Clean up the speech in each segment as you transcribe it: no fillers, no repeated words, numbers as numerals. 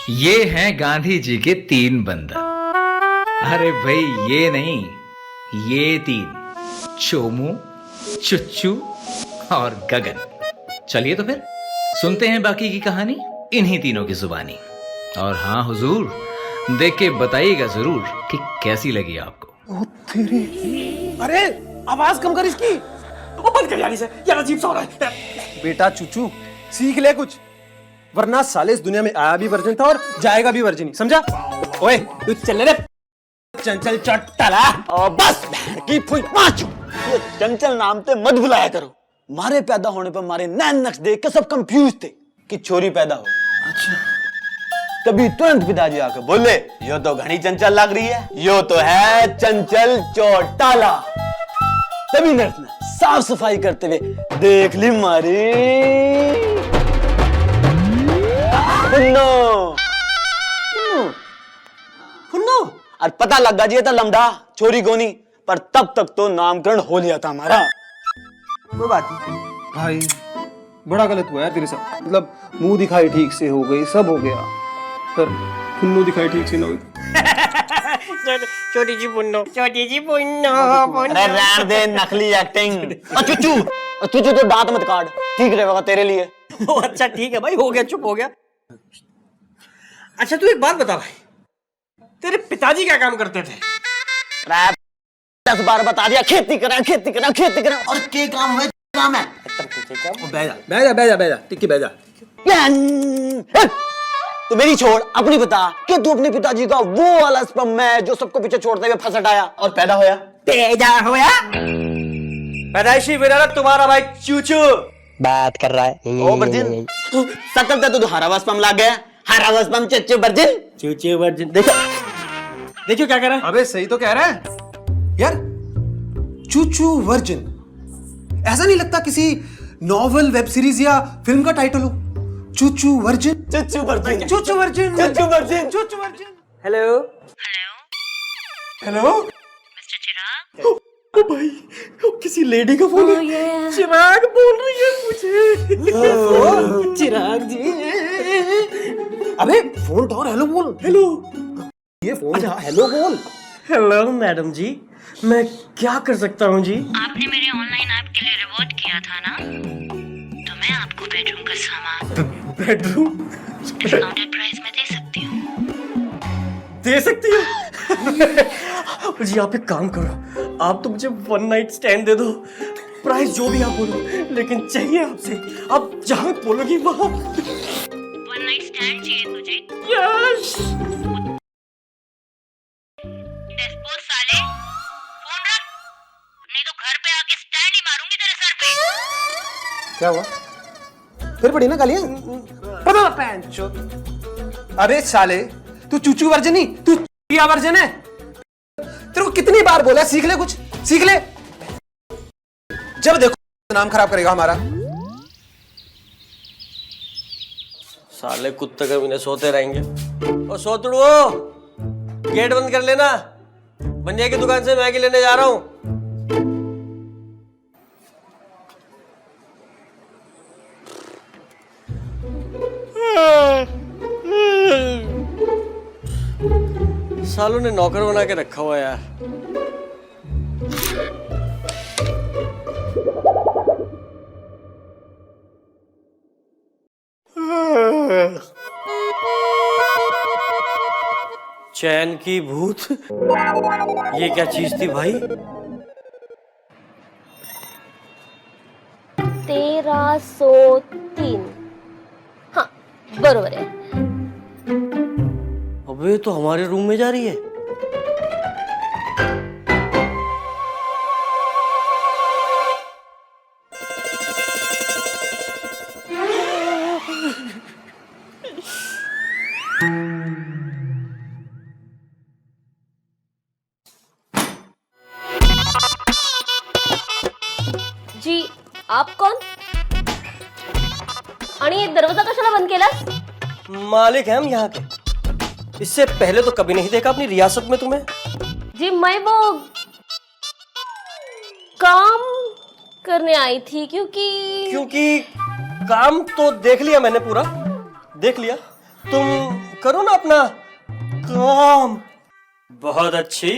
ये हैं गांधी जी के 3 बंदर। अरे भाई ये नहीं, ये 3, चोमू, चुच्चू और गगन। चलिए तो फिर सुनते हैं बाकी की कहानी इन्हीं तीनों की जुबानी। और हाँ हुजूर, देख के बताइएगा जरूर कि कैसी लगी आपको। ओ तेरी, अरे आवाज कम कर इसकी। ओ बंद कर यार इसे, यार अजीब सा हो रहा है। बेटा चूचू सीख ले कुछ, वरना साले इस दुनिया में आया भी वर्जिन था और जाएगा भी वर्जिन ही, समझा? ओए तू चल रे चंचल चट्टाला। और बस की फुई पांचू, ये चंचल नाम ते मत बुलाया करो। मारे पैदा होने पर मारे नैन नक्श देख के सब कंफ्यूज थे कि छोरी पैदा हो। अच्छा, तभी तुरंत पिताजी आकर बोले, यो तो घनी चंचल लग रही है, यो तो है चंचल चौटाला। तभी नर्स ने साफ सफाई करते हुए देख ली मारी फुन्नो। फुन्नो और पता लग गया जी था लमडा छोरी गोनी, पर तब तक तो नामकरण हो लिया था हमारा। कोई बात नहीं भाई, बड़ा गलत हुआ यार तेरे साथ। मतलब मुंह दिखाई ठीक से हो गई, सब हो गया, पर फुन्नू दिखाई ठीक से ना हुई। छोटी जी पुन्नो, छोटी जी पुन्नो। अरे रहने दे नकली एक्टिंग। चुचू चुचू तो दांत मत काट, ठीक रहेगा तेरे लिए। ओ अच्छा ठीक है भाई, हो गया, चुप हो गया। अच्छा तू एक बात बता भाई, तेरे पिताजी क्या काम करते थे? 10 बार बता दिया, खेती करा खेती करा खेती करा, और के काम है काम है। बैजा टिक्की बैजा। तो मेरी छोड़, अपनी बता कि तू अपने पिताजी का वो वाला स्पर्म है जो सबको पीछे छोड़ते हुए फंस हटाया और पैदा होया। पैदा होया? पैदाइशी विरासत तुम्हारा भाई चूचू बात कर रहा है। ओ वर्जिन, सकल ते तू हरा स्पर्म लाग गया, हरा स्पर्म चच्चे वर्जिन। चूचू वर्जिन, देखो देखो क्या कर रहा है। अबे सही तो कह रहा है यार, चूचू वर्जिन। ऐसा नहीं लगता किसी नॉवल, वेब सीरीज या फिल्म का टाइटल हो? Chuchu virgin, Chachchu virgin, Chuchu virgin, Chachchu virgin, Chuchu virgin. Hello hello mister Chirag. ओ भाई, ओ किसी लेडी का फोन है। चिराग बोल रही है मुझे। चिराग जी। अबे फोन उठाओ, हेलो बोल। हेलो ये फोन उठा, हेलो बोल। हेलो मैडम जी, मैं क्या कर सकता हूँ जी? आपने मेरे ऑनलाइन ऐप के लिए रिवॉर्ड किया था ना, तो मैं आपको बेडरूम का सामान बेडरूम डिस्काउंटेड प्राइस में दे सकती हूँ। दे सकती हो? जी आप एक काम करो, आप तो मुझे 1 नाइट स्टैंड दे दो, प्राइस जो भी आप बोलो, लेकिन चाहिए आपसे, आप जहाँ बोलोगी वहाँ। 1 नाइट स्टैंड चाहिए तुझे? यस। डेस्पोज साले, फोन रख, नहीं तो घर पे आके स्टैंड ही मारूंगी तेरे सर पे। क्या हुआ? फिर पड़ी ना गालियां? अबे साले, तू चूचू वर्जन नहीं, तू चिया वर्जन है। तेरे को कितनी बार बोला, सीख ले कुछ, सीख ले। जब देखो नाम खराब करेगा हमारा। साले कुत्ते कभी सोते रहेंगे। और सोतड़ुओ, गेट बंद कर लेना, बनिया की दुकान से मैगी लेने जा रहा हूँ। सालों ने नौकर बना के रखा हुआ यार। चैन की भूत, ये क्या चीज थी भाई? 1303। हाँ बरोबर आहे. अबे तो हमारे रूम में जा रही है। जी आप कोण? आणि दरवाजा कशाला बंद केलास? मालिक हैं हम यहाँ के। इससे पहले तो कभी नहीं देखा अपनी रियासत में तुम्हें। जी मैं वो काम करने आई थी क्योंकि काम तो देख लिया मैंने, पूरा देख लिया। तुम करो ना अपना काम। बहुत अच्छी।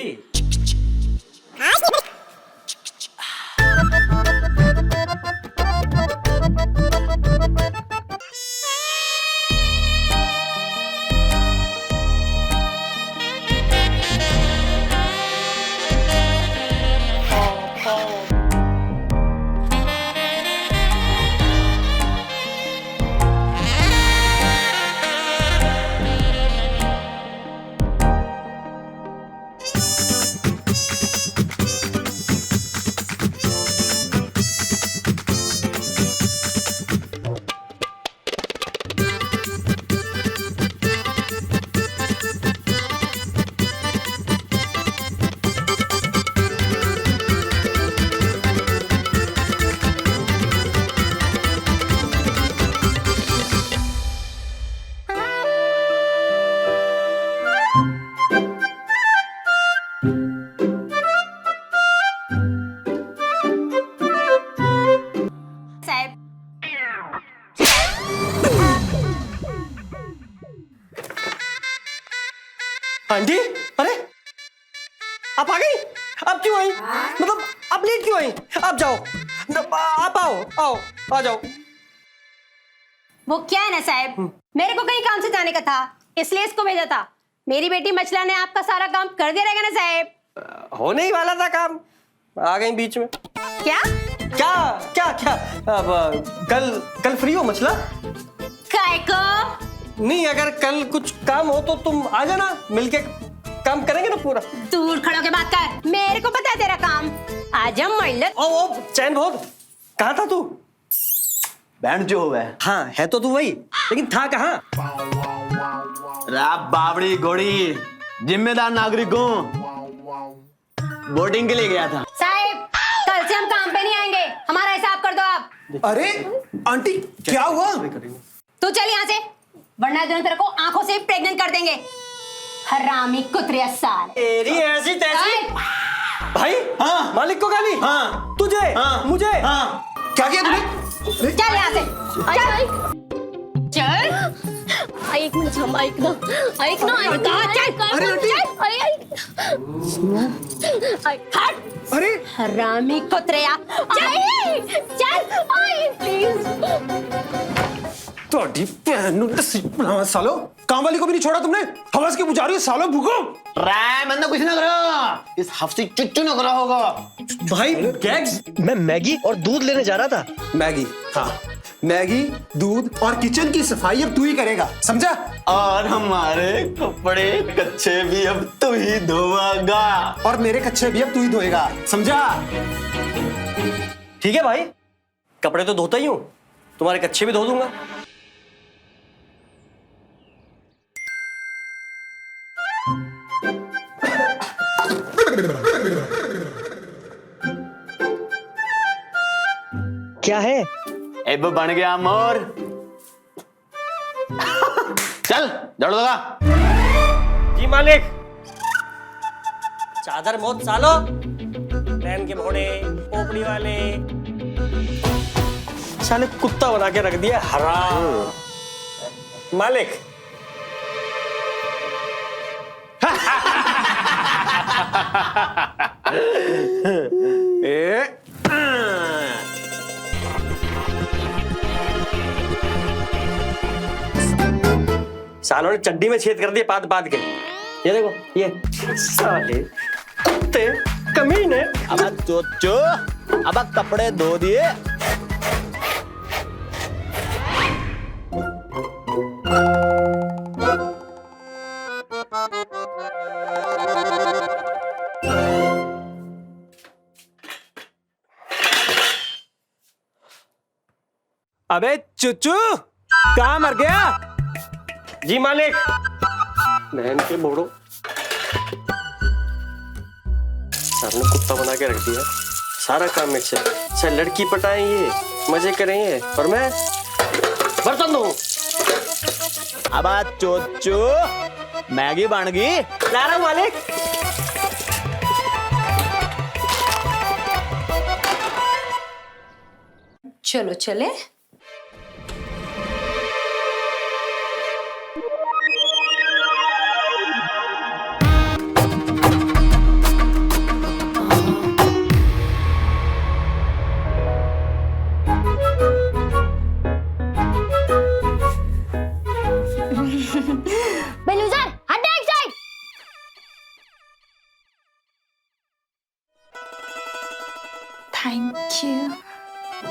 साहब आंटी, अरे आप आ गई? आप क्यों आई? मतलब आप लेट क्यों आई? आप जाओ, आप आओ आओ, आ जाओ। वो क्या है ना साहब, मेरे को कहीं काम से जाने का था, इसलिए इसको भेजा था। मेरी बेटी मछला ने आपका सारा काम कर दिया रहेगा ना साहब? होने ही वाला था काम, आ गई बीच में। क्या क्या क्या क्या? अब कल फ्री हो मछला? काय को? नहीं, अगर कल कुछ काम हो तो तुम आ जाना, मिलके काम करेंगे ना पूरा। दूर खड़ो के बात कर, मेरे को पता है तेरा काम। आजा मल्लत। ओ चैन बहुत, कहाँ था तू? बैंड जो हुआ है। हाँ है तो तू वही, लेकिन था कहाँ? राब बावड़ी घोड़ी, जिम्मेदार नागरिक हूँ, बोटिंग के लिए गया था। साहब कल से हम काम पे नहीं आएंगे, हमारा हिसाब कर दो आप। अरे आंटी क्या हुआ? तू चल यहाँ से, वरना दोनों तेरे को आंखों से प्रेग्नेंट कर देंगे। हरामी कुतरे साल। तेरी ऐसी तैसी। भाई हाँ। मालिक को गाली? हाँ। तुझे? हाँ। मुझे? हाँ। क्या किया तूने? चल यहाँ से, चल। ऐक ना थांब, ऐक ना, ऐक ना, ऐक ना, ऐक ना, अरे आंटी। हट। अरे हरामी कुतरिया। चल आई प्लीज। तोड़ी सालो, काम वाली को भी नहीं छोड़ा तुमने। हवस के पुजारी हो सालो, भूखो। राय बंदा कुछ ना करो, इस हफ्ते चुच्चू ना करा होगा। भाई गैग्स, मैं मैगी और दूध लेने जा रहा था। मैगी, हाँ मैगी, दूध और किचन की सफाई अब तू ही करेगा, समझा? और हमारे कपड़े कच्चे भी अब तू ही धोएगा। और मेरे कच्चे भी अब तू ही धोएगा, समझा? ठीक है भाई, कपड़े तो धोता ही हूँ, तुम्हारे कच्चे भी धो दूंगा। क्या है? अब बन गया मोर। चल झाड़ू लगा। जी मालिक। चादर मौत सालो, रैन के भोड़े, पोपड़ी वाले, साले कुत्ता बना के रख दिया हराम। मालिक सालों ने चड्डी में छेद कर दिए पाद पाद के। ये देखो, ये साले कुत्ते कमीने। अब चोचो, अब कपड़े धो दिए। अबे चुचू, कहाँ मर गया? जी मालिक। बहन के बोड़ो, सर ने कुत्ता बना के रख दिया, सारा काम मेरे से। सर लड़की पटाएंगे, मजे करेंगे, और मैं बर्तन धोऊं। अब चोचो, मैगी बन गई। ला रहा हूं मालिक। चलो चले।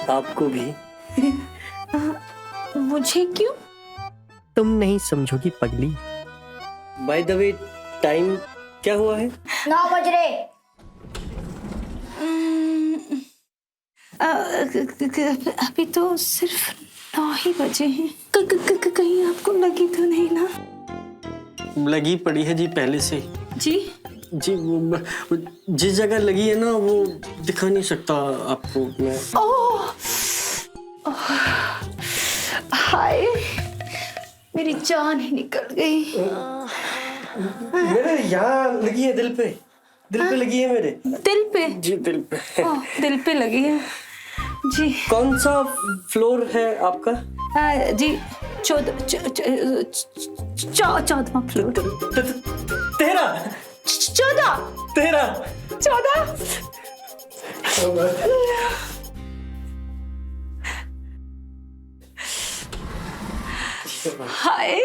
आपको भी। मुझे क्यों? तुम नहीं समझोगी पगली। बाय द वे टाइम क्या हुआ है? 9 बज रहे। अभी तो सिर्फ 9 ही बजे हैं। कहीं आपको लगी तो नहीं ना? लगी पड़ी है जी पहले से। जी वो जिस जगह लगी है ना वो दिखा नहीं सकता आपको मैं। हाय, मेरी जान ही निकल गई। मेरे यहाँ लगी है दिल पे लगी है मेरे। दिल पे? जी दिल पे। दिल पे लगी है जी। कौन सा फ्लोर है आपका? जी 14वां floor. 13 14 hi.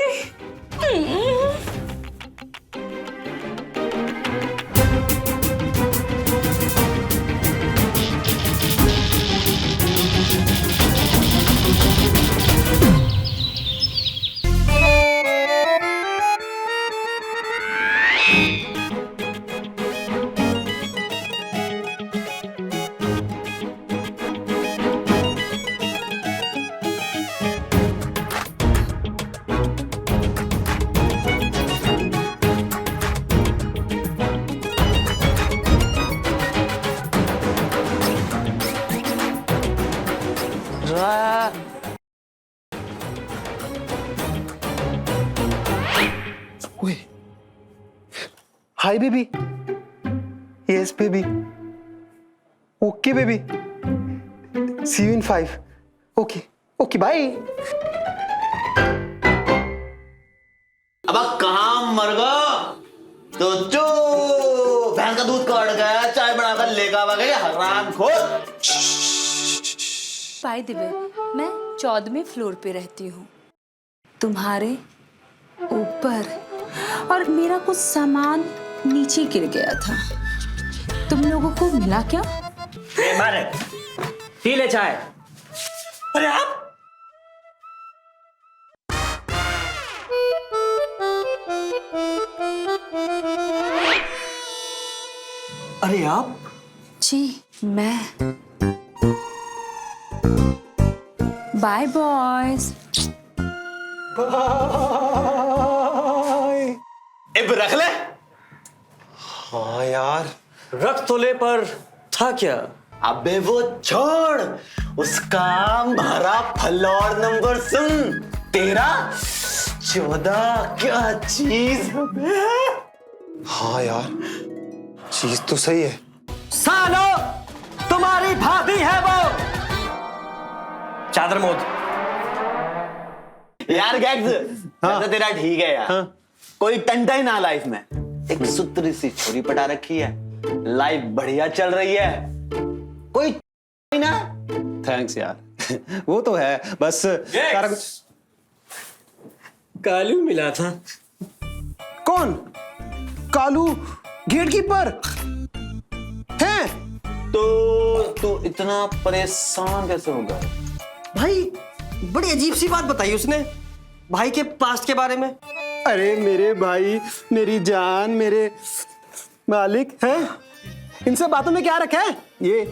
Hi baby. Yes baby. Okay baby. See you in 5। Okay okay bye. अब कहाँ मर गो तो चो भैंस का दूध काट गया चाय बनाकर लेकर आ गए हरामखोर। बाय द वे, मैं 14वें फ्लोर पे रहती हूँ, तुम्हारे ऊपर, और मेरा कुछ सामान नीचे गिर गया था। तुम लोगों को मिला क्या? मारे पी ले चाय। अरे आप जी मैं। Bye boys. अब रख ले। हाँ यार, रख तो ले पर था क्या? अबे वो छोड़, उसका भरा फ्लोर नंबर सुन। 13 14 क्या चीज है। हाँ यार, चीज तो सही है। सालो तुम्हारी भाभी है वो। चादर मोद। यार गैग्स, हाँ? तेरा ठीक है यार। हाँ? कोई टंटा ही ना लाइफ में। एक सुतरी सी छोरी पटा रखी है, लाइफ बढ़िया चल रही है। कोई ना। थैंक्स यार। वो तो है, बस सारा कुछ। कालू मिला था। कौन? कालू गेटकीपर है? तो इतना परेशान कैसे होगा? भाई बड़ी अजीब सी बात बताई उसने भाई के पास्ट के बारे में। अरे मेरे भाई, मेरी जान, मेरे मालिक हैं, इन सब बातों में क्या रखा है? ये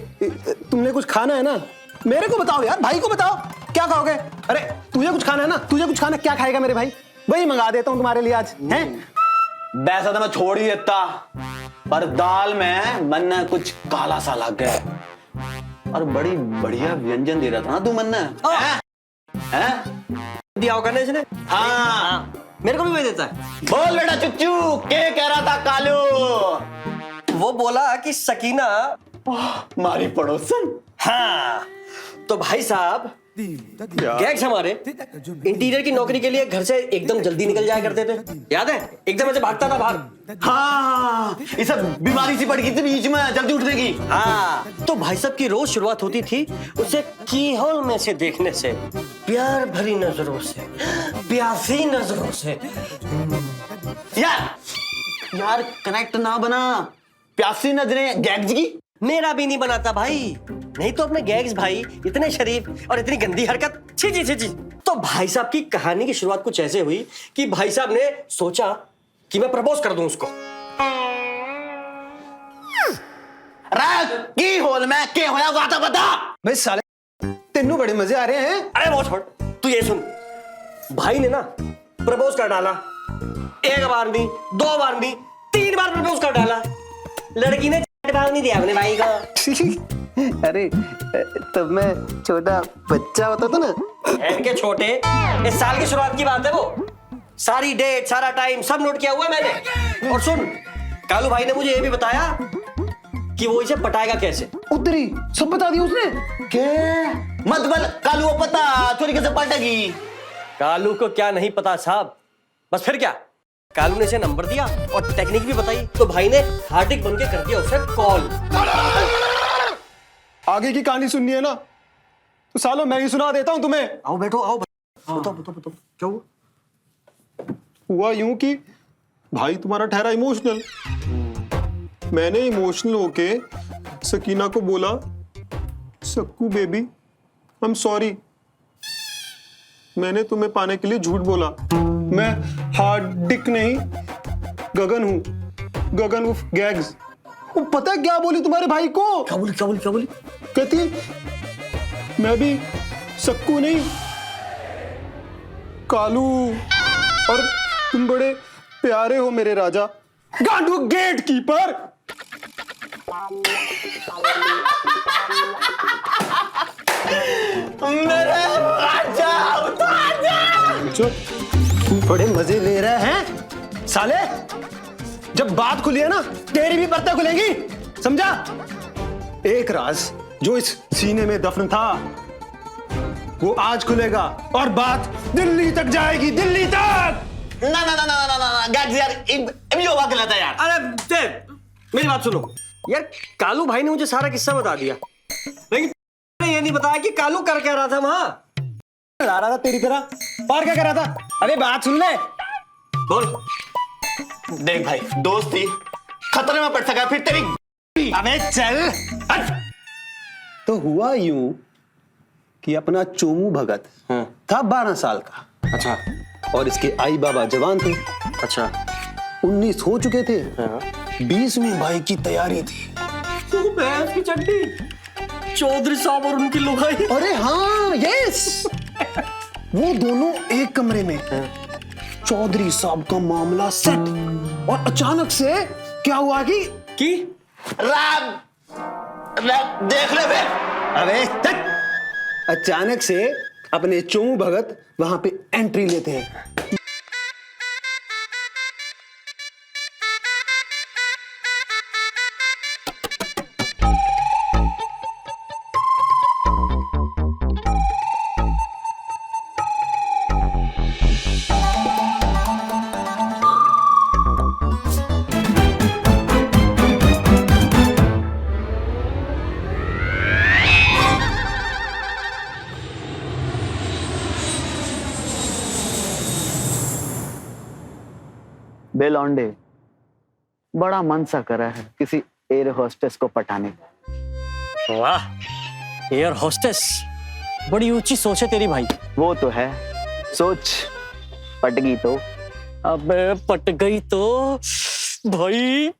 तुमने कुछ खाना है ना, मेरे को बताओ यार, भाई को बताओ क्या खाओगे? अरे तुझे कुछ खाना है ना, तुझे कुछ खाना, क्या खाएगा मेरे भाई? वही मंगा देता हूँ तुम्हारे लिए आज। हैं? वैसा तो मैं छोड़ ही देता, पर दाल में मन्ना कुछ काला सा लग गया। और बड़ी बढ़िया व्यंजन दे रहा था ना तू मन्ना। हैं? दिया होगा ना इसने। हाँ मेरे को भी भेज देता है। बोल बेटा चुच्चू, क्या कह रहा था कालू? वो बोला कि सकीना मारी पड़ोसन। हाँ तो भाई साहब गैग्स हमारे इंटीरियर की नौकरी के लिए घर से एकदम जल्दी निकल जाया करते थे, याद है? एकदम ऐसे भागता था बाहर। हाँ ये सब बीमारी सी पड़ गई थी बीच में जल्दी उठने की। हाँ तो भाई साहब की रोज शुरुआत होती थी उसे कीहोल में से देखने से, प्यार भरी नजरों से, प्यासी नजरों से। यार कनेक्ट ना बना। प्यासी नजरें गैग्स की मेरा भी नहीं बनाता भाई, नहीं तो अपने गैग्स भाई इतने शरीफ और इतनी गंदी हरकत, छी छी छी छी। तो भाई साहब की कहानी की शुरुआत कुछ ऐसे हुई कि भाई साहब ने सोचा कि मैं प्रपोज कर दूं उसको। राज की होल में के होया बात बता। भाई साले तेनू बड़े मजे आ रहे हैं। अरे वो छोड़, तू ये सुन, भाई ने ना प्रपोज कर डाला, एक बार नहीं, 2 बार नहीं, 3 बार प्रपोज कर डाला। लड़की ने बार नहीं दिया अपने भाई को। अरे तब मैं छोटा बच्चा होता था ना। के छोटे, इस साल की शुरुआत की बात है वो। सारी डेट, सारा टाइम सब नोट किया हुआ है मैंने। और सुन, कालू भाई ने मुझे ये भी बताया कि वो इसे पटाएगा कैसे। उतरी सब बता दिया उसने। के मतलब कालू वो पता चोरी कैसे पलटेगी। कालू को क्या नहीं पता साहब, बस फिर क्या, कालू ने इसे नंबर दिया और टेक्निक भी बताई, तो भाई ने हार्दिक बन के कर दिया उसे कॉल। आगे की कहानी सुननी है ना तो सालों मैं ही सुना देता हूं तुम्हें। आओ बैठो, आओ बताओ बताओ बताओ क्या हुआ। हुआ यूं कि भाई तुम्हारा ठहरा इमोशनल। मैंने इमोशनल होके सकीना को बोला, Sakku baby I am sorry, मैंने तुम्हें पाने के लिए झूठ बोला। मैं हार्दिक नहीं गगन हूं, गगन उफ गैग्स। वो पता है क्या बोली तुम्हारे भाई को? क्या बोली क्या बोली क्या बोली? कहती मैं भी सक्कू नहीं कालू, और तुम बड़े प्यारे हो मेरे राजा। गांडू गेट कीपर। मेरे राजा उतार जा। चुप, बड़े मजे ले रहे हैं साले। जब बात खुली है ना तेरी भी परतें खुलेंगी, समझा? एक राज जो इस सीने में दफन था वो आज खुलेगा और बात दिल्ली तक जाएगी, दिल्ली तक। ना ना ना ना ना ना गैग्स यार, ये हुआ गलत है यार। अरे देख, मेरी बात सुनो यार, कालू भाई ने मुझे सारा किस्सा बता दिया, लेकिन ये नहीं बताया कि कालू कर क्या रहा था वहां। आ रहा था तेरी तरह, और क्या कर रहा था? अरे बात सुन ले। बोल। देख भाई, दोस्ती खतरे में पड़ सका फिर तेरी। अबे चल हट। तो हुआ यूं कि अपना चोमू भगत था 12 साल का। अच्छा और इसके आई बाबा जवान थे। अच्छा 19 हो चुके थे। 20 में भाई की तैयारी थी। भैंस की चड्डी, चौधरी साहब और उनकी लुगाई। अरे हाँ यस, वो दोनों एक कमरे में। चौधरी साहब का मामला सेट, और अचानक से क्या हुआ कि राम देख ले बे। अबे तक, अचानक से अपने चोमू भगत वहां पे एंट्री लेते हैं। बे लौंडे, बड़ा मन सा करा है किसी एयर होस्टेस को पटाने का। वाह, एयर होस्टेस, बड़ी ऊंची सोच है तेरी भाई। वो तो है, सोच पट गई तो। अबे पट गई तो भाई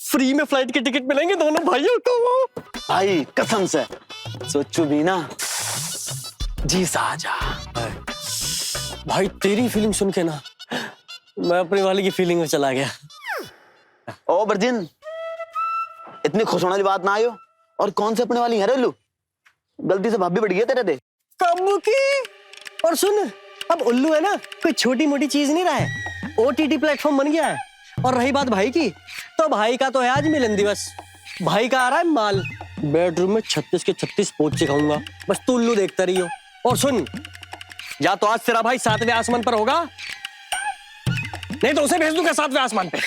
फ्री में फ्लाइट के टिकट मिलेंगे दोनों भाइयों को। भाई कसम से सोचू भी ना जी सा आ जा। भाई तेरी फीलिंग सुन के ना मैं अपनी वाली की फीलिंग में चला गया। ओ वर्जिन, इतनी खुश होने वाली बात ना आयो। और कौन से अपने वाली है रेलू? गलती से भाभी बढ़ गई तेरे दे। कब की? और सुन, अब उल्लू है ना कोई छोटी मोटी चीज नहीं रहा है, ओटीटी प्लेटफॉर्म बन गया है। और रही बात भाई की, तो भाई का तो है आज मिलन दिवस। भाई का आ रहा है माल, बेडरूम में 36 के 36 पोंछ खाऊंगा, बस तू उल्लू देखता रही हो। और सुन, या तो आज तेरा भाई 7वें आसमान पर होगा, नहीं तो उसे भेज दूंगा 7वें आसमान पे।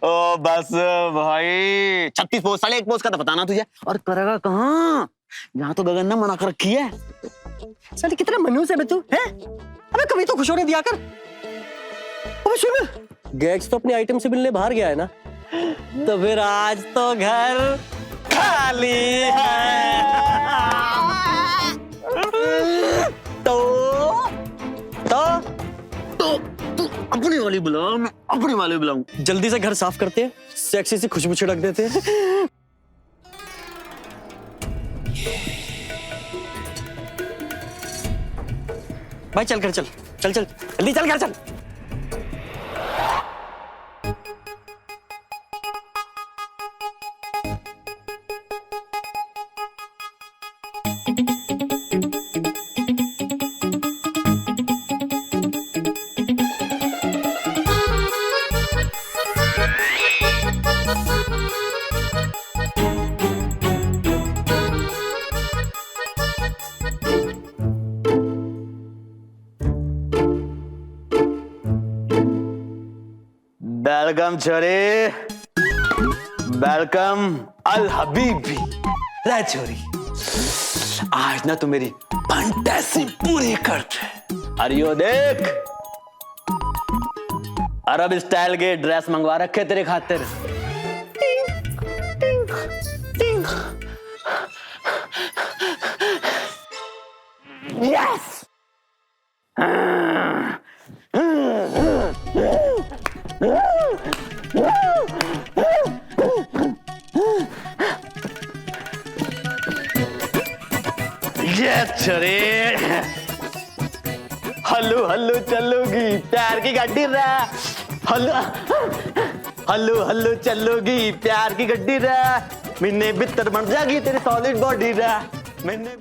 ओ बस भाई, 36 पोस्ट, साले एक पोस्ट का तो बताना तुझे। और करेगा कहाँ? यहाँ तो गगन ने मना कर रखी है। साले कितना मनूस है बे तू, हैं? अबे कभी तो खुश होने दिया कर। अबे सुन, गैग्स तो अपने आइटम से मिलने बाहर गया है ना, तो फिर आज तो घर खाली है। तो तू अपनी वाली बुला, मैं अपनी वाली बुलाऊं। जल्दी से घर साफ करते हैं, सेक्सी सी खुशबू छिड़क देते हैं। भाई चल घर चल चल चल जल्दी चल घर चल। वेलकम छोरी, वेलकम अल हबीबी। ले छोरी, आज ना तू मेरी फंटेसी पूरी कर दे। अरे यो देख, अरब स्टाइल के ड्रेस मंगवा रखे तेरे खातिर। यस, छोरे हल्लू हल्लू चलूगी प्यार की गड्डी रे। हल्लू हल्लू हल्लू चलूगी प्यार की गड्डी रे। मैंने बितर बन जाएगी तेरी सॉलिड बॉडी रे। मैंने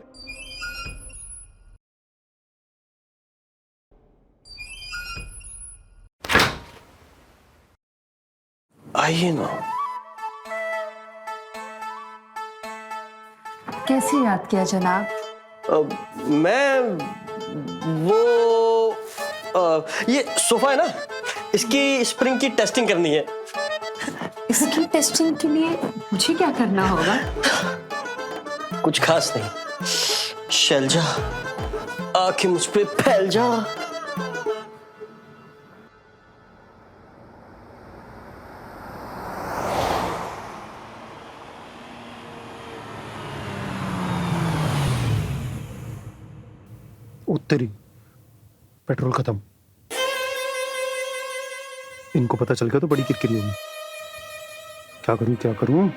आइए ना। कैसे याद किया जनाब? मैं वो ये सोफा है ना, इसकी स्प्रिंग की टेस्टिंग करनी है। इसकी टेस्टिंग के लिए मुझे क्या करना होगा? कुछ खास नहीं। शैलजा, आंखें मुझ पे फैल जा। उत्तरी पेट्रोल खत्म। इनको पता चल गया तो बड़ी किरकिरी होगी। क्या करूं क्या करूं?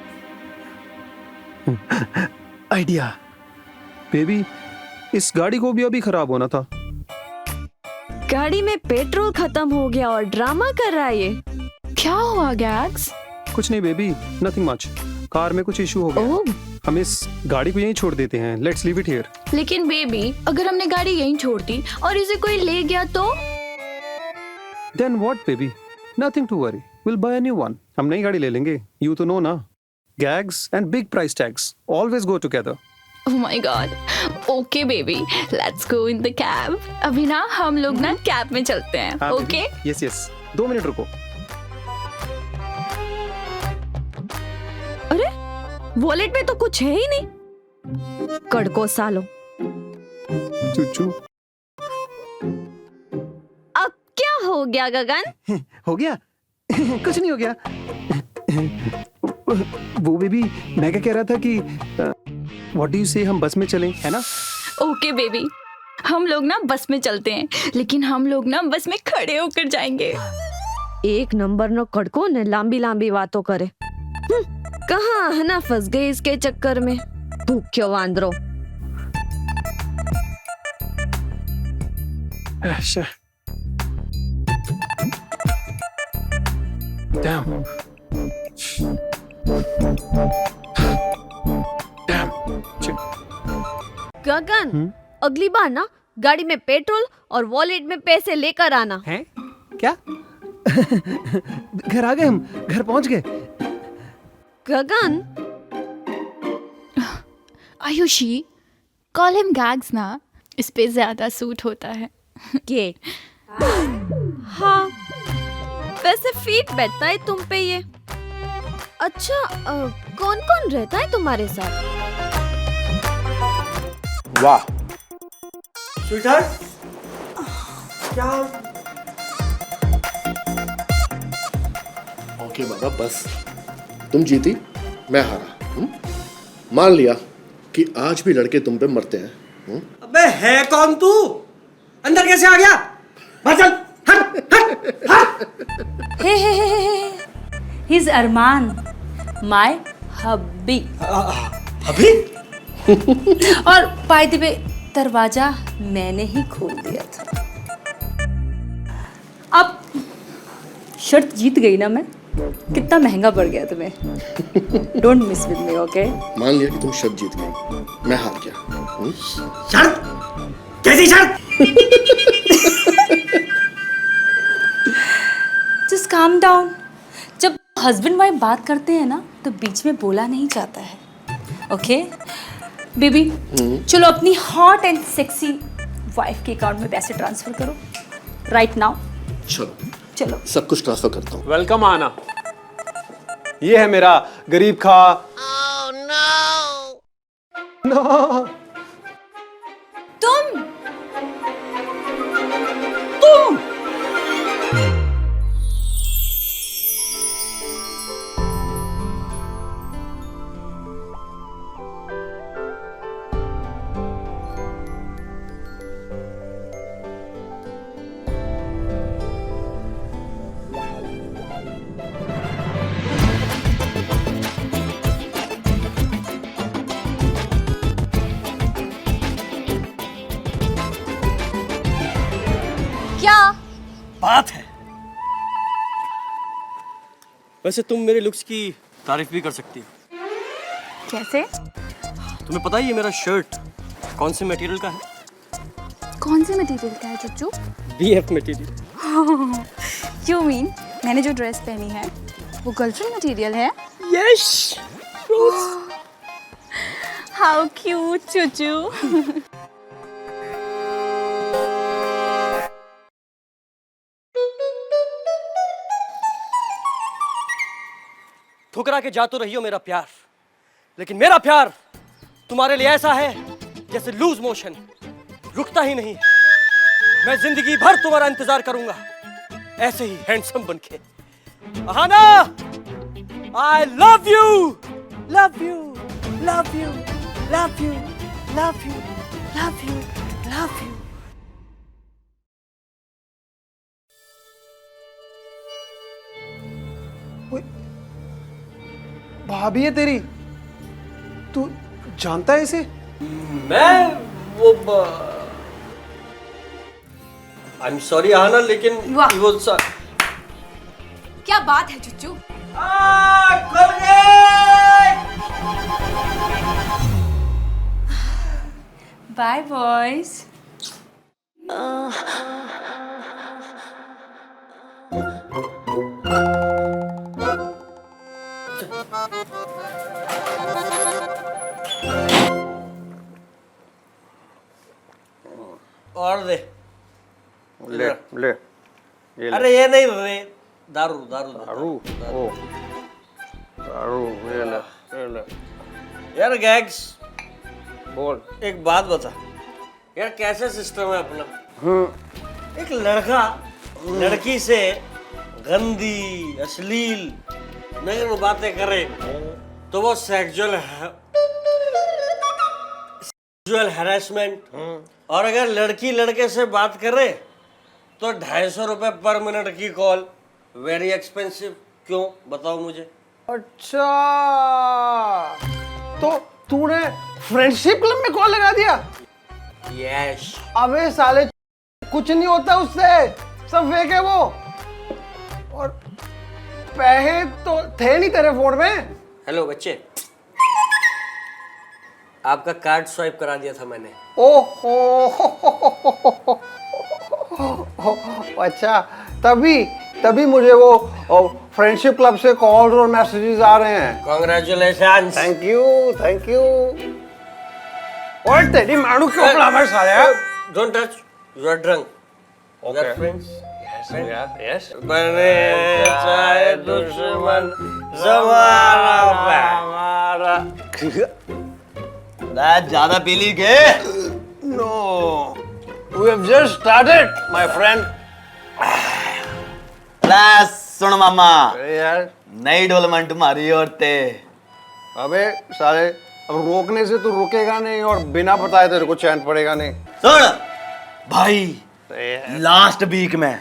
आइडिया। बेबी, इस गाड़ी को भी अभी खराब होना था। गाड़ी में पेट्रोल खत्म हो गया और ड्रामा कर रहा है ये। क्या हुआ गैग्स? कुछ नहीं बेबी, नथिंग मच। कार में कुछ इशू हो गया। ओह, हम इस गाड़ी को यहीं छोड़ देते हैं। Let's leave it here. लेकिन बेबी, अगर हमने गाड़ी यहीं छोड़ दी और इसे कोई ले गया तो? Then what baby? Nothing to worry, will buy a new one. हम नई गाड़ी ले लेंगे। यू तो नो ना, gags and big price tags always go together. Oh my god. Okay baby, let's go in the cab. अभी ना हम लोग ना कैब में चलते हैं। ओके? यस यस, 2 मिनट रुको। अरे वॉलेट में तो कुछ है ही नहीं। कड़को सालो। चुचू, अब क्या हो गया गगन? हो गया? कुछ नहीं हो गया। वो बेबी, मैं क्या कह रहा था कि व्हाट डू यू से, हम बस में चलें, है ना? ओके बेबी, हम लोग ना बस में चलते हैं, लेकिन हम लोग ना बस में खड़े होकर जाएंगे। एक नंबर नो कड़को ने लंबी लंबी बातों करे। कहाँ है ना, फंस गई इसके चक्कर में। भूख्यो वांदरो। Damn. Damn. गगन, अगली बार ना गाड़ी में पेट्रोल और वॉलेट में पैसे लेकर आना। हैं? क्या? घर आ गए हम, घर पहुंच गए। गगन, आयुषी, कॉल हिम गैग्स ना, इस पे ज्यादा सूट होता है। के हाँ, वैसे फिट बैठता है तुम पे ये। अच्छा, कौन कौन रहता है तुम्हारे साथ? वाह, स्वीटहार्ट, क्या? ओके बाबा, बस तुम जीती, मैं हारा। मान लिया कि आज भी लड़के तुम पे मरते हैं। अबे है कौन तू? अंदर कैसे आ गया? बाहर चल, हट हट हट। हे he is Armaan, my hubby. अभी और बाय द वे दरवाजा मैंने ही खोल दिया था। अब शर्त जीत गई ना मैं। कितना महंगा पड़ गया तुम्हें। Don't miss with me, okay? मान लिया कि तुम शर्त जीत गई, मैं हार गया। शर्त? कैसी शर्त? Just calm down. जब हस्बैंड वाइफ बात करते हैं ना तो बीच में बोला नहीं जाता है, ओके? बेबी चलो अपनी हॉट एंड सेक्सी वाइफ के अकाउंट में पैसे ट्रांसफर करो राइट नाउ। चलो चलो सब कुछ ट्रांसफर करता हूँ। वेलकम आना। ये है मेरा गरीब खा। नो। तुम क्या बात है। वैसे तुम मेरे लुक्स की तारीफ भी कर सकती हो। कैसे? तुम्हें पता ही है मेरा शर्ट कौन से मटेरियल का है? कौन से मटेरियल का है Chuchu? BF material. You mean मैंने जो ड्रेस पहनी है वो गर्लफ्रेंड मटेरियल है? यस। How cute Chuchu. ठुकरा के जा तो रही हो मेरा प्यार, लेकिन मेरा प्यार तुम्हारे लिए ऐसा है जैसे लूज मोशन, रुकता ही नहीं। मैं जिंदगी भर तुम्हारा इंतजार करूंगा ऐसे ही हैंडसम बनके। Ahana, I love you, love you, love you, love you, love you, love you, love you. भाभी है तेरी? तू जानता है इसे? मैं वो आई एम सॉरी आहाना, लेकिन वाह। वो क्या बात है चुच्चू? Bye boys. और दे। ले ले। अरे ये नहीं रे, दारू दारू दारू। ओ दारू। ये ले, ये ले। यार गैग्स, बोल। एक बात बता यार, कैसे सिस्टम है अपना? एक लड़का लड़की से गंदी अश्लील नग्न बातें करे तो वो सेक्सुअल हैरेसमेंट, और अगर लड़की लड़के से बात करे तो 250 रुपए पर मिनट की कॉल। Very expensive. क्यों बताओ मुझे? अच्छा, तो तूने फ्रेंडशिप क्लब में कॉल लगा दिया? यस। अबे साले, कुछ नहीं होता उससे, सब फेक है वो। और पैसे तो थे नहीं तेरे फोन में। हेलो बच्चे, आपका कार्ड स्वाइप करा दिया था मैंने। ओहो। अच्छा, तभी मुझे वो फ्रेंडशिप क्लब से कॉल और मैसेजेस आ रहे हैं। Congratulation. Thank you, thank you. और तेरी मारू क्यों फ्लावर साले? Don't touch, you are drunk. Okay. Friends Yes. बने चाहे दुश्मन हमारा। ज्यादा पी ली के? No, we have just started, my friend. सुन मामा, यार नई डेवलपमेंट तुम्हारी और ते। अबे साले, अब रोकने से तू रुकेगा नहीं और बिना बताए तेरे को चैन पड़ेगा नहीं। सुन भाई, लास्ट वीक में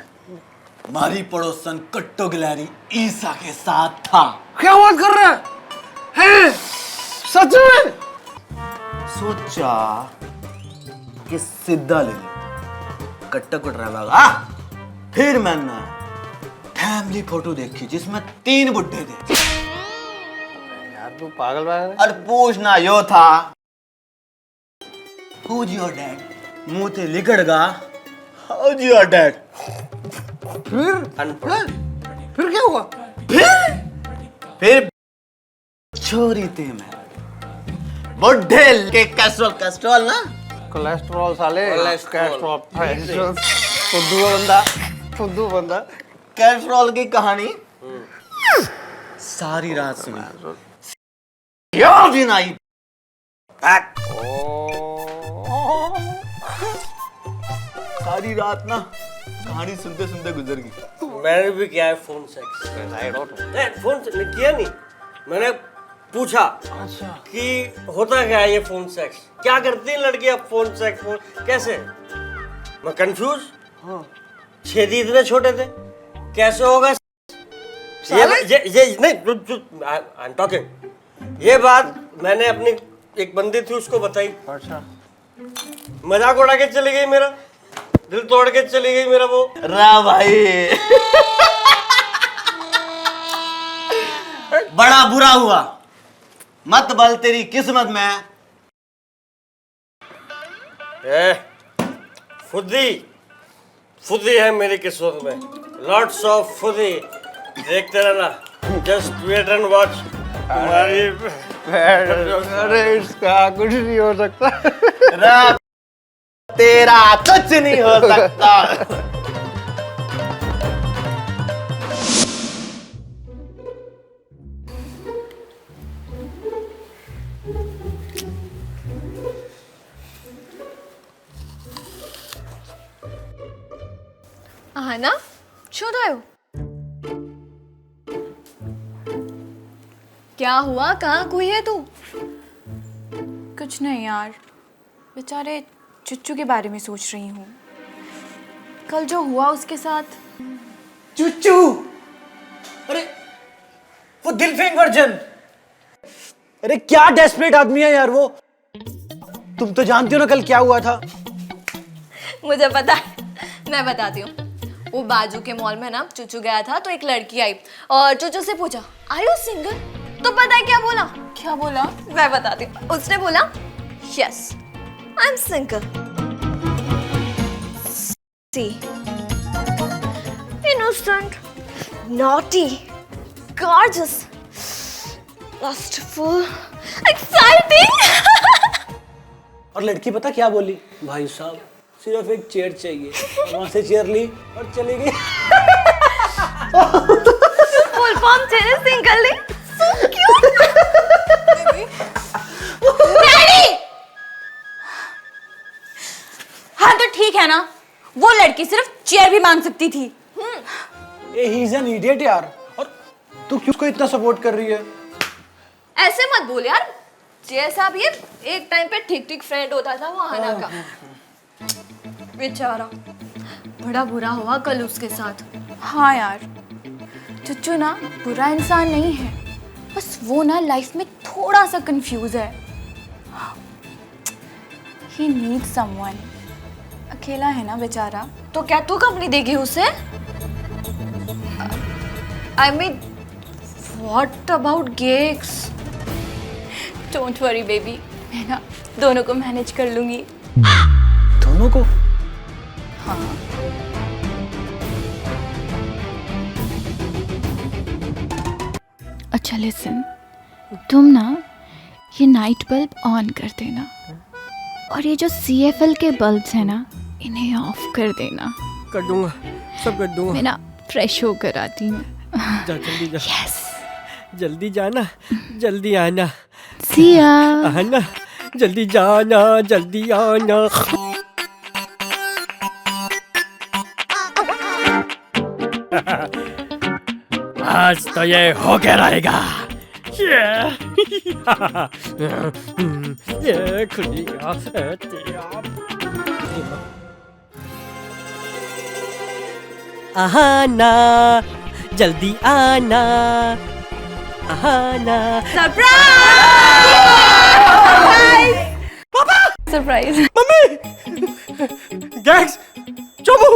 हमारी पड़ोसन कट्टो गिलहरी ईसा के साथ था। क्या बात कर रहा है? सच में? सोचा कि सीधा ले ले, कट्टा को ड्राइवर। फिर मैंने फैमिली फोटो देखी जिसमें 3 बुड्ढे थे। यार तू पागल है? और पूछना यो था, Who's your dad? मुंह से लिखड़गा How's your dad? फिर क्या हुआ? फिर छोरी थे मैं बुड्ढे के कैस्ट्रोल ना, कोलेस्ट्रॉल साले, कोलेस्ट्रॉल, फुद्दू बंदा। कैस्ट्रोल की कहानी सारी रात सुनी, दिन आई। सारी रात ना कहानी सुनते सुनते गुजर गई। मैंने भी किया है फोन सेक्स। नहीं, फोन किया नहीं, मैंने पूछा कि होता क्या है ये फोन सेक्स, क्या करती हैं लड़कियां फोन सेक्स, कैसे? मैं कंफ्यूज। 6 दिन इतने छोटे थे, कैसे होगा ये नहीं, आई एम टॉकिंग। ये बात मैंने अपनी एक बंदी थी उसको बताई। अच्छा, मजाक उड़ा के चली गई, मेरा दिल तोड़ के चली गई मेरा वो। रा भाई बड़ा बुरा हुआ, मत बल तेरी किस्मत में। फुदी है मेरी किस्मत में, लॉट्स ऑफ फुदी। देखते रहना, जस्ट वेट एंड वॉच। तुम्हारी अरे इसका कुछ नहीं हो सकता। रा तेरा कुछ नहीं हो सकता। आना શું થયું? क्या हुआ? कहाँ खोई है तू? कुछ नहीं यार, बेचारे चुच्चू के बारे में सोच रही हूँ। कल जो हुआ उसके साथ। चुच्चू, अरे वो दिल फेंक वर्जन। अरे क्या डेस्परेट आदमी है यार वो। तुम तो जानती हो ना कल क्या हुआ था। मुझे पता है, मैं बताती हूँ। वो बाजू के मॉल में ना चुचू गया था तो एक लड़की आई और चुचू से पूछा आर यू सिंगल? तो पता है क्या बोला? क्या बोला? मैं बताती हूँ। उसने बोला yes I am single. See innocent, naughty, gorgeous, lustful, exciting. और लड़की पता क्या बोली? भाई साहब सिर्फ एक चेयर चाहिए। वहां से चेयर ली और चली गई। फुल फॉर्म चेयर सिंगल ली। So cute. डैडी, हाँ तो ठीक है ना, वो लड़की सिर्फ चेयर भी मांग सकती थी। ये ही इज एन इडियट यार। और तू क्यों उसको इतना सपोर्ट कर रही है? ऐसे मत बोल यार, जैसा भी एक टाइम पे ठीक ठीक फ्रेंड होता था वो हना का। बेचारा बड़ा बुरा हुआ कल उसके साथ। हाँ यार, चुच्चू ना बुरा इंसान नहीं है, बस वो ना लाइफ में थोड़ा सा कंफ्यूज है। He needs someone। अकेला है ना बेचारा। तो क्या तू कंपनी देगी उसे? I mean, what about gigs? Don't worry baby, मैं ना दोनों को मैनेज कर लूंगी। दोनों को? हाँ। अच्छा लिसन, तुम ना ये नाइट बल्ब ऑन कर देना और ये जो CFL के बल्ब्स हैं ना इन्हें ऑफ कर देना। कर दूंगा, सब कर दूंगा। मैं ना फ्रेश होकर आती हूँ। जा जल्दी जा। यस, जल्दी जाना, जल्दी आना। see ya। आना, जल्दी जाना, जल्दी आना। आज तो ये हो के रहेगा। ये खुली आना, जल्दी आना, आना। सरप्राइज। गैग्स, चोमू,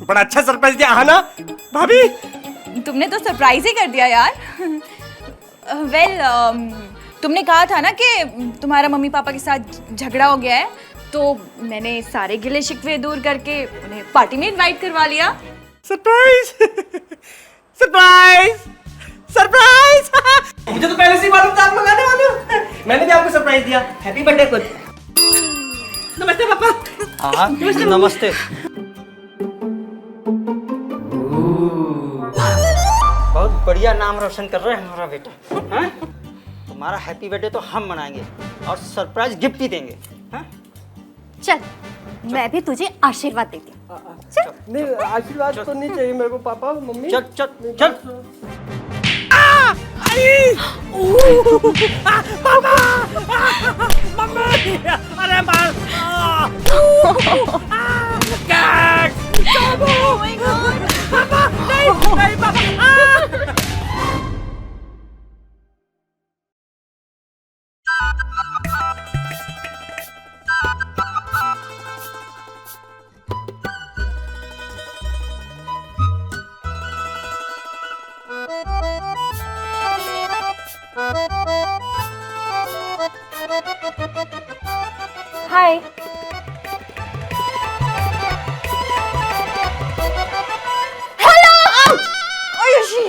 बड़ा अच्छा सरप्राइज दिया आना। भाभी, तुमने तो सरप्राइज ही कर दिया यार। वेल, तुमने कहा था ना कि तुम्हारा मम्मी पापा के साथ झगड़ा हो गया है, तो मैंने सारे गिले शिकवे दूर करके उन्हें पार्टी में इनवाइट करवा लिया। Surprise, surprise, surprise. मुझे तो पहले से ही मालूम था आप मंगाने वाले हो। मैंने भी आपको सरप्राइज दिया। हैप्पी बर्थडे खुद। नमस्ते पापा। हाँ, नमस्ते। बहुत बढ़िया नाम रोशन कर रहा है हमारा बेटा। हाँ? तुम्हारा हैप्पी बर्थडे तो हम मनाएंगे और सरप्राइज गिफ्ट ही देंगे। हाँ? चल, मैं भी तुझे आशीर्वाद देती हूँ। नहीं, आशीर्वाद तो नहीं चाहिए मेरे को पापा मम्मी। चल चल चल। पापा, मम्मी, अरे मार। पापा, नहीं, नहीं पापा। हाय। हेलो। आयुषी।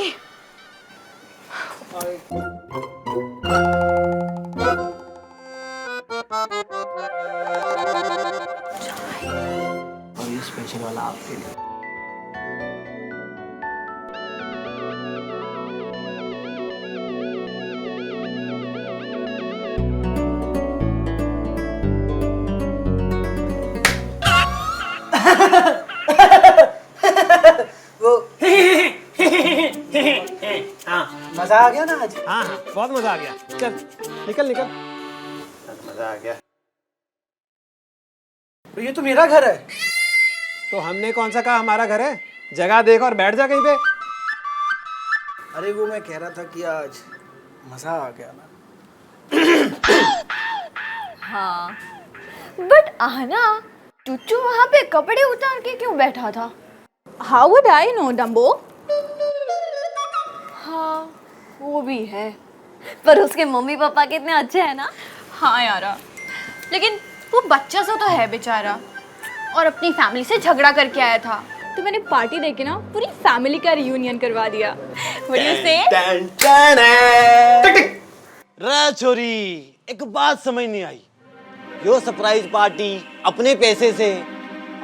और ये स्पेशल वाला आपके लिए। मजा आ गया ना आज? हाँ, बहुत मजा आ गया। चल, निकल निकल। मजा आ गया। तो ये तो मेरा घर है। तो हमने कौन सा कहा हमारा घर है? जगह देख और बैठ जा कहीं पे। अरे वो मैं कह रहा था कि आज मजा आ गया ना। हाँ, बट आहना, चुच्चू वहाँ पे कपड़े उतार के क्यों बैठा था? How would I know, Dumbo? हाँ, वो भी है। पर उसके मम्मी पापा कितने अच्छे हैं ना। हाँ यारा, लेकिन वो बच्चा सा तो है बेचारा, और अपनी फैमिली से झगड़ा करके आया था, तो मैंने पार्टी देके ना पूरी फैमिली का रियूनियन करवा दिया। What do you say? रे छोरी, एक बात समझ नहीं आई। यो सरप्राइज पार्टी अपने पैसे से,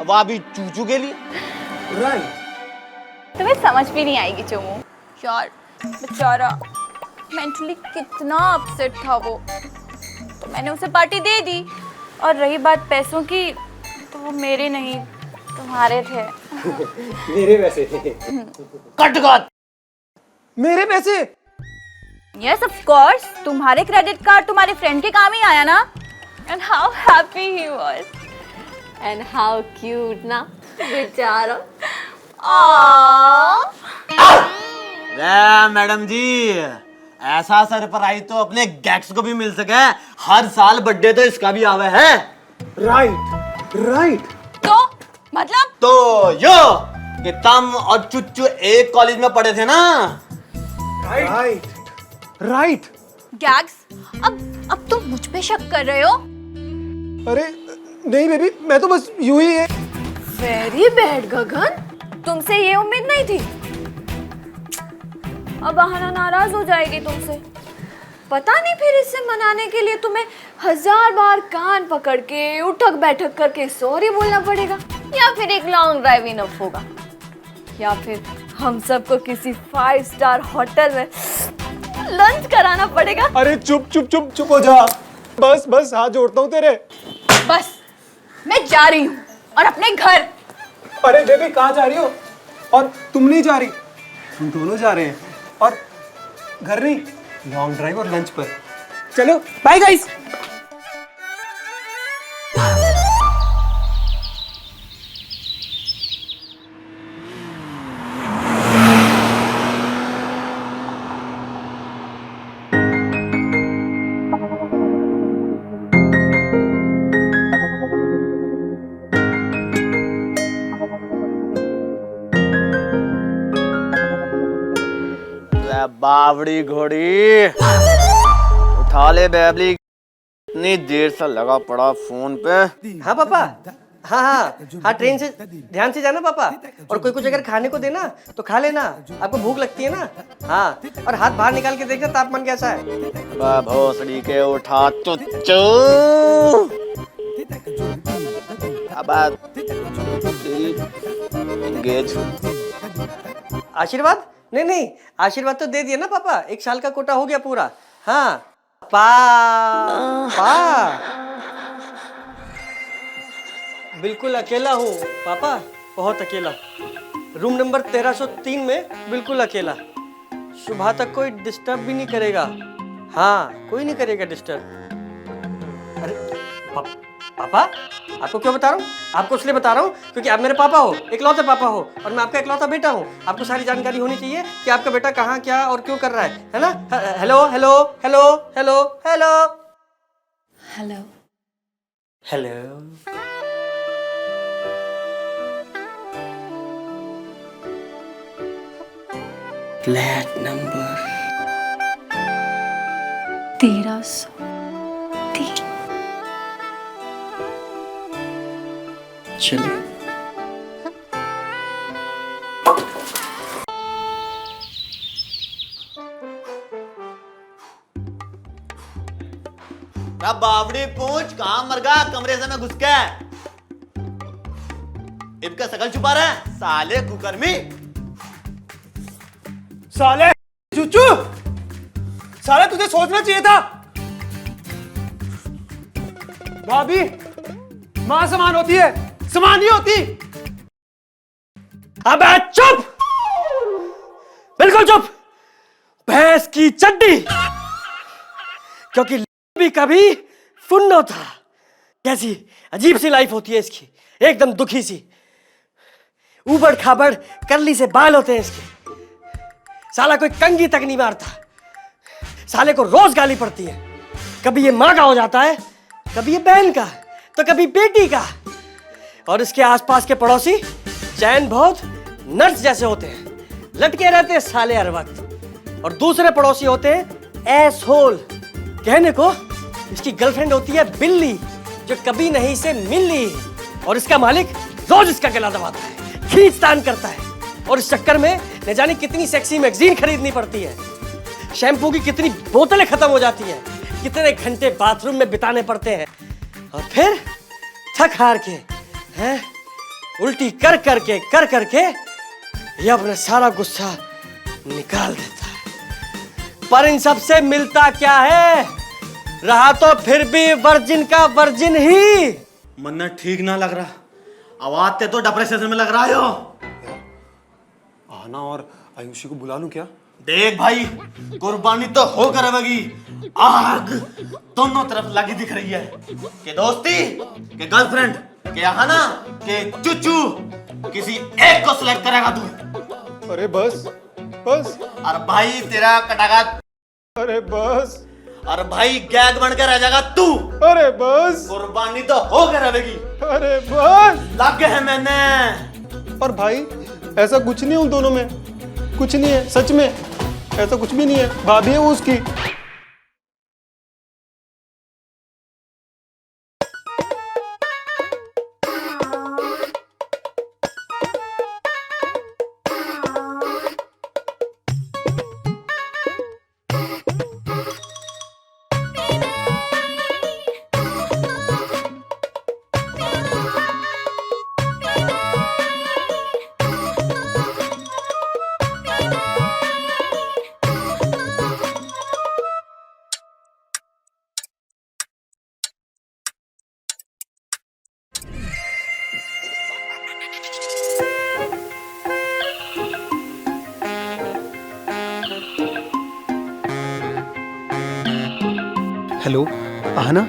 अब अभी चूचू के लिए। राइट। तुम्हें समझ भी नहीं आएगी चोमू। यार बेचारा मेंटली कितना अपसेट था वो, तो मैंने उसे पार्टी दे दी। और रही बात पैसों की, तो वो मेरे नहीं तुम्हारे थे। मेरे पैसे। Cut cut. मेरे पैसे? यस ऑफ कोर्स, तुम्हारे क्रेडिट कार्ड तुम्हारे फ्रेंड के काम ही आया ना। And how happy he was, and how cute ना बेचारा। मैडम जी, ऐसा सरप्राइज तो अपने गैक्स को भी मिल सके। हर साल बर्थडे तो इसका भी आवे है। Right, right. तो मतलब तो यो कि तुम और चुच्चू एक कॉलेज में पढ़े थे ना। Right, right. गैग्स, अब तुम मुझ पे शक कर रहे हो? अरे नहीं बेबी, मैं तो बस यूं ही है। वेरी बैड गगन, तुमसे ये उम्मीद नहीं थी। अब आहना नाराज हो जाएगी तुमसे। पता नहीं फिर इससे मनाने के लिए तुम्हें 1000 बार कान पकड़ के उठक बैठक करके सॉरी बोलना पड़ेगा, या फिर एक लॉन्ग ड्राइव इनफ होगा, या फिर हम सबको किसी 5 स्टार होटल में लंच कराना पड़ेगा। अरे चुप चुप चुप चुप हो जा। बस बस, हाथ जोड़ता हूँ तेरे। बस, मैं जा रही हूँ और अपने घर। अरे बेबी, कहाँ जा रही हो? और तुम नहीं जा रही? हम दोनों जा रहे हैं। और घर नहीं, लॉन्ग ड्राइव और लंच पर। चलो बाय गाइस। बावड़ी घोड़ी उठा ले बेबली, इतनी देर से लगा पड़ा फोन पे। हाँ पापा, हाँ हाँ हाँ, ट्रेन से ध्यान से जाना पापा। और कोई कुछ अगर खाने को देना तो खा लेना, आपको भूख लगती है ना। हाँ, और हाथ बाहर निकाल के देखना तापमान कैसा है। भोसड़ी के उठा चुच्चू। अब एंगेज। आशीर्वाद? नहीं नहीं, आशीर्वाद तो दे दिया ना पापा, 1 साल का कोटा हो गया पूरा। हाँ पा बिल्कुल अकेला हूँ पापा, बहुत अकेला। रूम नंबर 1303 में बिल्कुल अकेला। सुबह तक कोई डिस्टर्ब भी नहीं करेगा। हाँ, कोई नहीं करेगा डिस्टर्ब। अरे पापा, आपको क्यों बता रहा हूँ? आपको इसलिए बता रहा हूँ क्योंकि आप मेरे पापा हो, इकलौते पापा हो, और मैं आपका इकलौता बेटा हूँ। आपको सारी जानकारी होनी चाहिए कि आपका बेटा कहाँ, क्या और क्यों कर रहा है ना? Hello hello hello hello hello hello hello. Flat number 1303। चलिए। बावड़ी पूछ कहां मर गया, कमरे से मैं घुस के। इनका शकल छुपा रहा है साले कुकर्मी। साले चुचू, साले तुझे सोचना चाहिए था। भाभी मां समान होती है, समान नहीं होती। अबे चुप, बिल्कुल चुप, भैंस की चड्डी। क्योंकि भी कभी फुन्नो था। कैसी अजीब सी लाइफ होती है इसकी, एकदम दुखी सी। ऊबड़ खाबड़ करली से बाल होते हैं इसके। साला कोई कंगी तक नहीं मारता। साले को रोज गाली पड़ती है। कभी ये माँ का हो जाता है, कभी ये बहन का, तो कभी बेटी का। और इसके आसपास के पड़ोसी चैन बहुत नर्स जैसे होते हैं, लटके रहते हैं साले हर वक्त। और दूसरे पड़ोसी होते हैं एसहोल। कहने को इसकी गर्लफ्रेंड होती है बिल्ली, जो कभी नहीं से मिली। और इसका मालिक रोज इसका गला दबाता है, खींचतान करता है। और इस चक्कर में न जाने कितनी सेक्सी मैगजीन खरीदनी पड़ती है, शैम्पू की कितनी बोतलें खत्म हो जाती हैं, कितने घंटे बाथरूम में बिताने पड़ते हैं। और फिर थक हार के हैं, उल्टी कर करके ये अपना सारा गुस्सा निकाल देता है। पर इन सबसे मिलता क्या है? रहा तो फिर भी वर्जिन का वर्जिन ही। मन ठीक ना लग रहा, आवाज ते तो डिप्रेशन में लग रहा हो। आना और आयुषी को बुला लूं क्या? देख भाई, कुर्बानी तो हो करवेगी। आग दोनों तरफ लगी दिख रही है। के दोस्ती, के गर्लफ्रेंड, के आहाना, के चुचू, किसी एक को सिलेक्ट करेगा तू। अरे बस बस। और भाई तेरा कटागा। अरे बस। और भाई गैग बन के रह जाएगा तू। अरे बस। कुर्बानी तो हो करवेगी। अरे बस। लग गए हैं मैंने। और भाई ऐसा कुछ नहीं उन दोनों में, कुछ नहीं है, सच में ऐसा कुछ भी नहीं है। भाभी है वो उसकी। हेलो आहना।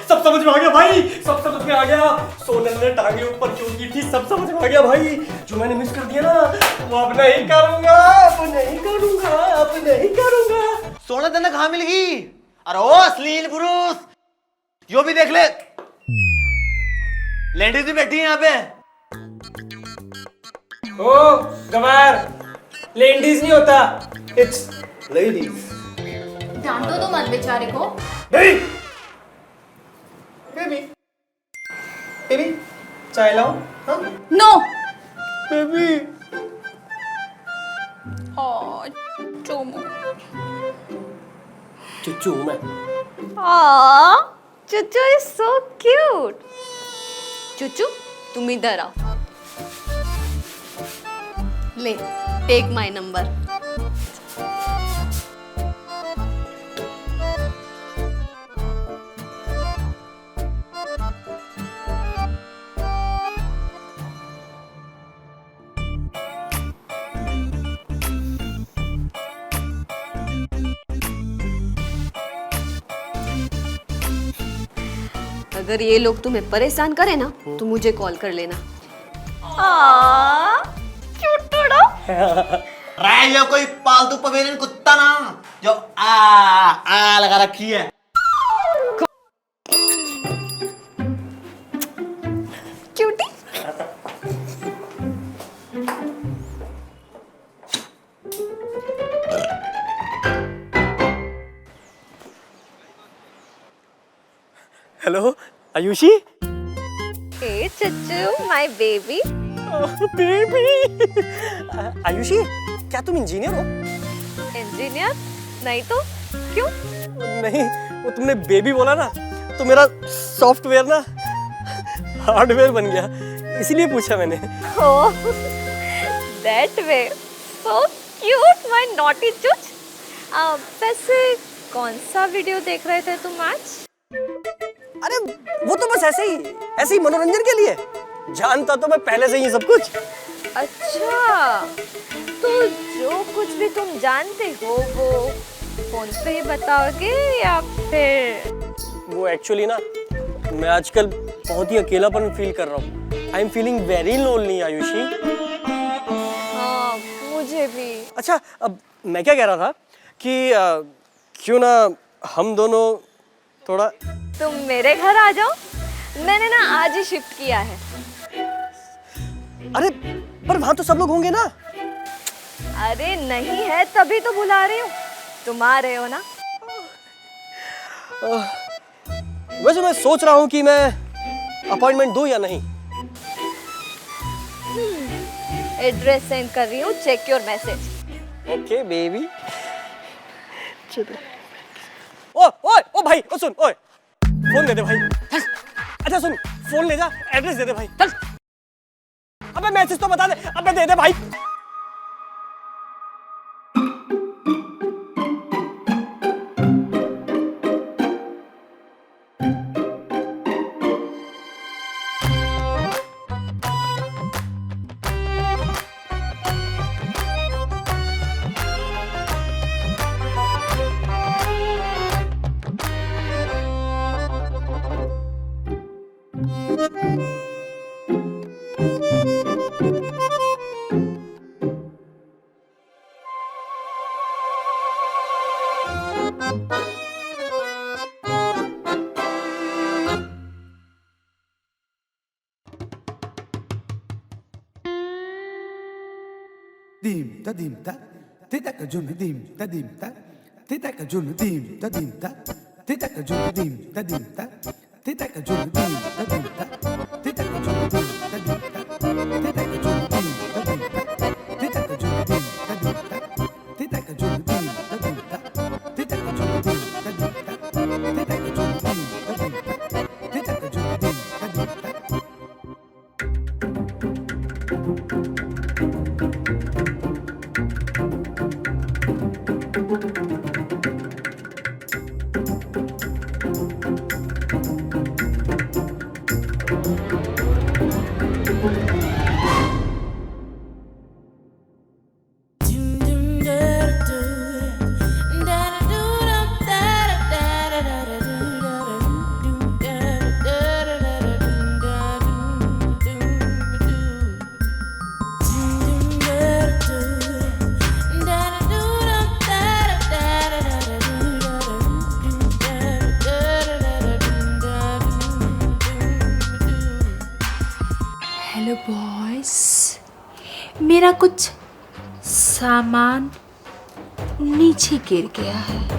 सब समझ में आ गया भाई, सब समझ में आ गया। सोनल ने टांगे ऊपर क्यों की थी, सब समझ में आ गया भाई। जो मैंने मिस कर दिया ना, वो अब नहीं करूंगा, अब नहीं करूंगा, अब नहीं करूंगा। सोना तेने कहाँ मिल गई? अरे ओ अश्लील पुरुष, यो भी देख ले, लेडीज भी बैठी है यहाँ पे। ओ गवार, लेडीज नहीं होता, इट्स लेडीज। डांटो तो मत बेचारे को। नहीं बेबी, बेबी चाय लाओ। हाँ नो बेबी। चोमू। चुच्चू मैं। चुच्चू इज सो क्यूट। चुच्चू तुम इधर आओ, ले टेक माय नंबर। अगर ये लोग तुम्हें परेशान करे ना तो मुझे कॉल कर लेना। ये कोई पालतू पवेलियन कुत्ता ना जो आ लगा रखी है। Cutie. Hello Ayushi. Hey Chachchu my baby. Baby Ayushi, क्या तुम इंजीनियर हो? इंजीनियर नहीं तो क्यों? नहीं, वो तुमने बेबी बोला ना तो मेरा सॉफ्टवेयर ना हार्डवेयर बन गया, इसीलिए पूछा मैंने। Oh that way, so cute my naughty Chuch. वैसे कौन सा वीडियो देख रहे थे तुम आज? अरे वो तो बस ऐसे ही मनोरंजन के लिए। जानता तो मैं पहले से ही सब कुछ। अच्छा, तो जो कुछ भी तुम जानते हो वो फोन पे ही बताओगे या फिर? वो एक्चुअली ना, मैं आजकल बहुत ही अकेलापन फील कर रहा हूँ। I am feeling very lonely Ayushi. हाँ मुझे भी। अच्छा, अब मैं क्या कह रहा था कि क्यों ना हम दोनों थोड़ा। तुम मेरे घर आ जाओ, मैंने ना आज ही शिफ्ट किया है। अरे पर वहां तो सब लोग होंगे ना। अरे नहीं है तभी तो बुला रही हूँ, तुम आ रहे हो ना। वैसे मैं सोच रहा हूँ कि मैं अपॉइंटमेंट दूं या नहीं। एड्रेस सेंड कर रही हूँ, check your message. Okay baby. ओ भाई, ओ सुन, ओए फोन दे दे भाई। अच्छा सुन, फोन ले जा, एड्रेस दे दे भाई। चल। अबे मैसेज तो बता दे, अबे दे दे भाई। dim ta dim ta tita ka jun dim ta dim ta tita ka jun dim ta dim ta tita ka jun dim ta dim ta tita ka jun dim ta dim ta tita ka jun dim ta dim ta tita ka jun dim ta dim ta tita ka jun dim ta dim ta tita ka jun dim ta dim ta tita ka jun dim ta dim ta tita ka jun dim ta dim ta tita ka jun dim ta dim ta hello boys, मेरा कुछ सामान नीचे गिर गया है।